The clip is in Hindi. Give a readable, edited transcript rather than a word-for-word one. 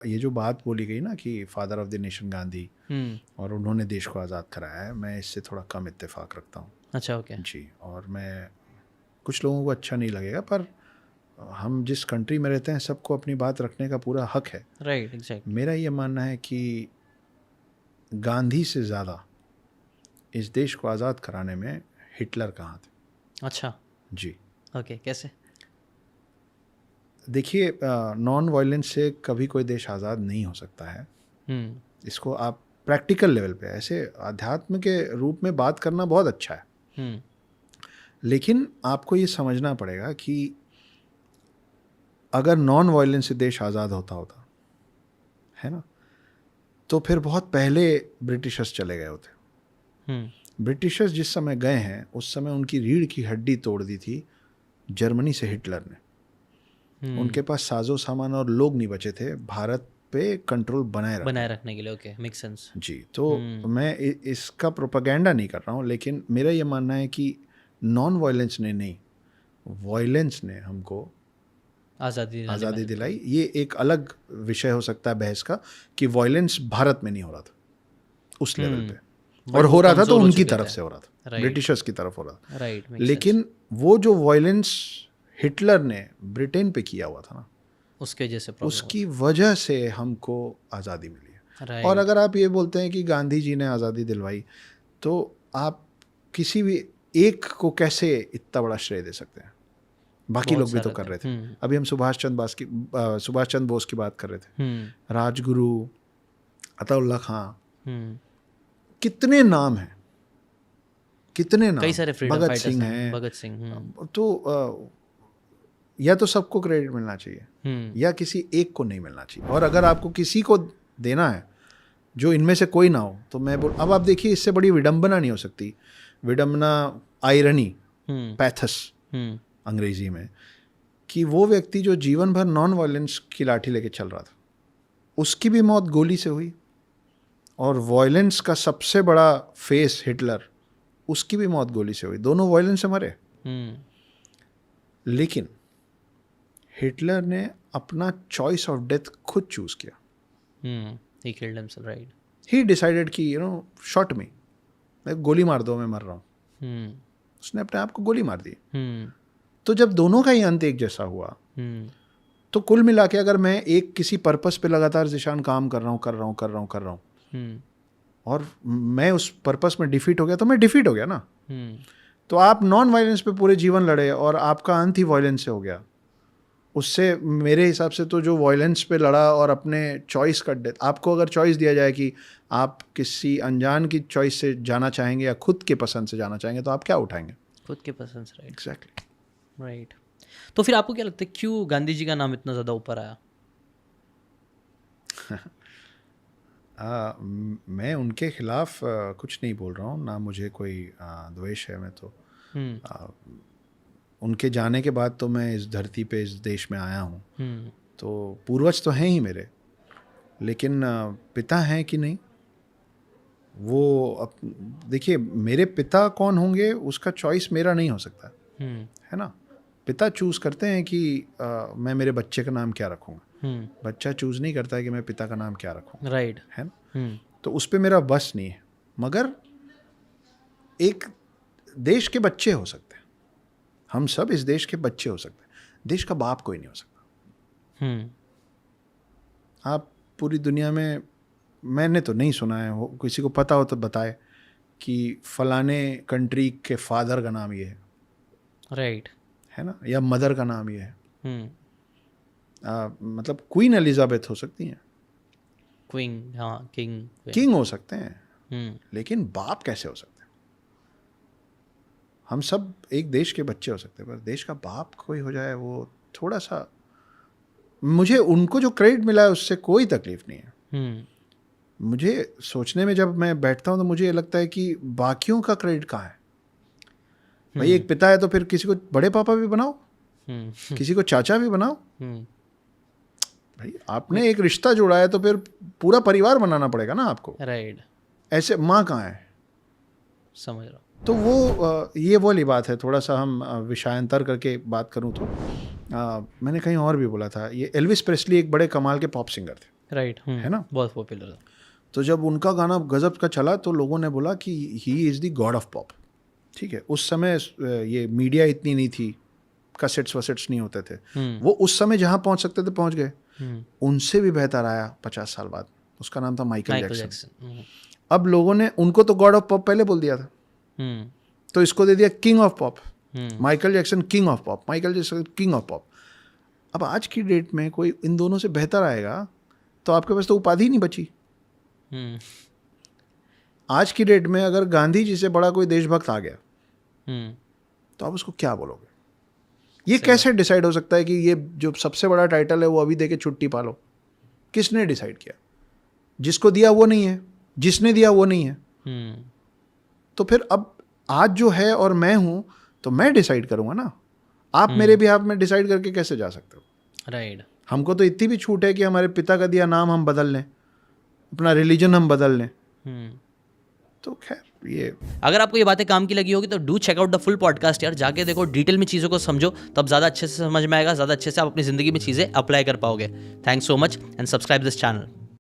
ये जो बात बोली गई ना कि father of the nation Gandhi और उन्होंने देश को आज़ाद कराया है, मैं इससे थोड़ा कम इत्तेफाक रखता हूँ। अच्छा, ओके। जी, और मैं, कुछ लोगों को अच्छा नहीं लगेगा, पर हम जिस कंट्री में रहते हैं सबको अपनी बात रखने का पूरा हक है। Right, exactly. मेरा ये मानना है कि गांधी से ज़्यादा इस देश को आज़ाद कराने में हिटलर का हाथ है। अच्छा, जी, ओके, कैसे? देखिए, नॉन वायलेंस से कभी कोई देश आज़ाद नहीं हो सकता है। इसको आप प्रैक्टिकल लेवल पे, ऐसे अध्यात्म के रूप में बात करना बहुत अच्छा है, लेकिन आपको ये समझना पड़ेगा कि अगर नॉन वायलेंस से देश आज़ाद होता है ना, तो फिर बहुत पहले ब्रिटिशर्स चले गए होते। ब्रिटिशर्स जिस समय गए हैं उस समय उनकी रीढ़ की हड्डी तोड़ दी थी जर्मनी से हिटलर ने। उनके पास साजो सामान और लोग नहीं बचे थे भारत पे कंट्रोल बनाए रखने के लिए। Okay, make sense. जी, तो मैं इसका प्रोपेगेंडा नहीं कर रहा हूँ, लेकिन मेरा ये मानना है कि नॉन वायलेंस ने नहीं, वायलेंस ने हमको आज़ादी दिलाई। ये एक अलग विषय हो सकता है बहस का कि वायलेंस भारत में नहीं हो रहा था उस लेवल पे, और हो रहा था तो उनकी तरफ से हो रहा था, ब्रिटिशर्स की तरफ हो रहा था। राइट, लेकिन वो जो वायलेंस हिटलर ने ब्रिटेन पे किया हुआ था ना, उसकी वजह से हमको आज़ादी मिली है। और अगर आप ये बोलते हैं कि गांधी जी ने आज़ादी दिलवाई, तो आप किसी भी एक को कैसे इतना बड़ा श्रेय दे सकते हैं? बाकी लोग भी तो कर रहे थे। अभी हम सुभाष चंद्र बोस की बात कर रहे थे, राजगुरु, अताउल्ला खां, कितने नाम हैं, कितने नाम, कई सारे फ्रीडम भगत फाइटर्स सिंह हैं, हैं। भगत सिंह। तो या तो सबको क्रेडिट मिलना चाहिए या किसी एक को नहीं मिलना चाहिए। और अगर आपको किसी को देना है जो इनमें से कोई ना हो, तो मैं अब आप देखिए, इससे बड़ी विडंबना नहीं हो सकती। विडंबना, आयरनी, पैथस अंग्रेजी में, कि वो व्यक्ति जो जीवन भर नॉन वायलेंस की लाठी लेके चल रहा था, उसकी भी मौत गोली से हुई, और वायलेंस का सबसे बड़ा फेस हिटलर, उसकी भी मौत गोली से हुई। दोनों वायलेंस से मरे। लेकिन हिटलर ने अपना चॉइस ऑफ डेथ खुद चूज किया। He killed himself, right? He decided कि शॉट मी, मैं गोली मार दो, मैं मर रहा हूँ। उसने अपने आप को गोली मार दी। तो जब दोनों का ही अंत एक जैसा हुआ, तो कुल मिला के अगर मैं एक किसी पर्पस पे लगातार ज़िशान काम कर रहा हूँ और मैं उस पर्पस में डिफीट हो गया, तो मैं डिफीट हो गया ना। तो आप नॉन वायलेंस पे पूरे जीवन लड़े और आपका अंत ही वायलेंस से हो गया। उससे मेरे हिसाब से तो जो वायलेंस पे लड़ा और अपने चॉइस का डेथ, आपको अगर चॉइस दिया जाए कि आप किसी अनजान की चॉइस से जाना चाहेंगे या खुद के पसंद से जाना चाहेंगे, तो आप क्या उठाएंगे? खुद के पसंद से, राइट। Exactly, right. तो फिर आपको क्या लगता है क्यों गांधी जी का नाम इतना ज़्यादा ऊपर आया? मैं उनके खिलाफ कुछ नहीं बोल रहा हूँ, ना मुझे कोई द्वेष है। मैं तो उनके जाने के बाद तो मैं इस धरती पे, इस देश में आया हूँ, तो पूर्वज तो हैं ही मेरे, लेकिन पिता हैं कि नहीं, वो देखिए, मेरे पिता कौन होंगे उसका चॉइस मेरा नहीं हो सकता, है ना। पिता चूज करते हैं कि मैं मेरे बच्चे का नाम क्या रखूँगा। बच्चा चूज नहीं करता है कि मैं पिता का नाम क्या रखूँ, राइट, है ना। तो उस पर मेरा बस नहीं है, मगर एक देश के बच्चे हो सकते हैं, हम सब इस देश के बच्चे हो सकते हैं, देश का बाप कोई नहीं हो सकता। आप पूरी दुनिया में, मैंने तो नहीं सुना है, किसी को पता हो तो बताए कि फलाने कंट्री के फादर का नाम ये है, राइट, है ना, या मदर का नाम ये है। मतलब क्वीन एलिजाबेथ हो सकती हैं, क्वीन, हाँ, किंग हो सकते हैं, लेकिन बाप कैसे हो सकते हैं? हम सब एक देश के बच्चे हो सकते हैं, पर देश का बाप कोई हो जाए, वो थोड़ा सा, मुझे उनको जो क्रेडिट मिला है उससे कोई तकलीफ नहीं है। मुझे सोचने में जब मैं बैठता हूँ तो मुझे ये लगता है कि बाकियों का क्रेडिट कहाँ है? भाई, एक पिता है तो फिर किसी को बड़े पापा भी बनाओ, किसी को चाचा भी बनाओ। भाई, आपने एक रिश्ता जोड़ा है तो फिर पूरा परिवार बनाना पड़ेगा ना आपको, राइट। ऐसे माँ कहाँ है? समझ रहा हूँ। तो वो ये वाली बात है। थोड़ा सा हम विषयांतर करके बात करूँ तो मैंने कहीं और भी बोला था, ये एल्विस प्रेस्ली एक बड़े कमाल के पॉप सिंगर थे, राइट, है ना, बहुत पॉपुलर था। तो जब उनका गाना गजब का चला तो लोगों ने बोला कि he is the God of pop. ठीक है, उस समय ये मीडिया इतनी नहीं थी, कैसेट्स वसेट्स नहीं होते थे, वो उस समय जहाँ पहुँच सकते थे पहुँच गए। उनसे भी बेहतर आया 50 साल बाद, उसका नाम था माइकल जैक्सन। अब लोगों ने उनको तो गॉड ऑफ पॉप पहले बोल दिया था, तो इसको दे दिया king of pop. Michael Jackson king of pop, Michael Jackson king of pop. अब आज की डेट में कोई इन दोनों से बेहतर आएगा तो आपके पास तो उपाधि नहीं बची। आज की डेट में अगर गांधी जी से बड़ा कोई देशभक्त आ गया तो आप उसको क्या बोलोगे? ये कैसे डिसाइड हो सकता है कि ये जो सबसे बड़ा टाइटल है वो अभी देके छुट्टी पालो? किसने डिसाइड किया? जिसको दिया वो नहीं है, जिसने दिया वो नहीं है। तो फिर अब आज जो है और मैं हूं तो मैं डिसाइड करूंगा ना। आप मेरे बिहाफ में डिसाइड करके कैसे जा सकते हो? राइट। हमको तो इतनी भी छूट है कि हमारे पिता का दिया नाम हम बदल लें, अपना रिलीजन हम बदल लें। तो खैर, ये अगर आपको ये बातें काम की लगी होगी तो do check out the full podcast यार, जाके देखो, डिटेल में चीज़ों को समझो, तब ज़्यादा अच्छे से समझ में आएगा, ज़्यादा अच्छे से आप अपनी ज़िंदगी में चीज़ें अप्लाई कर पाओगे। Thanks so much and subscribe this channel.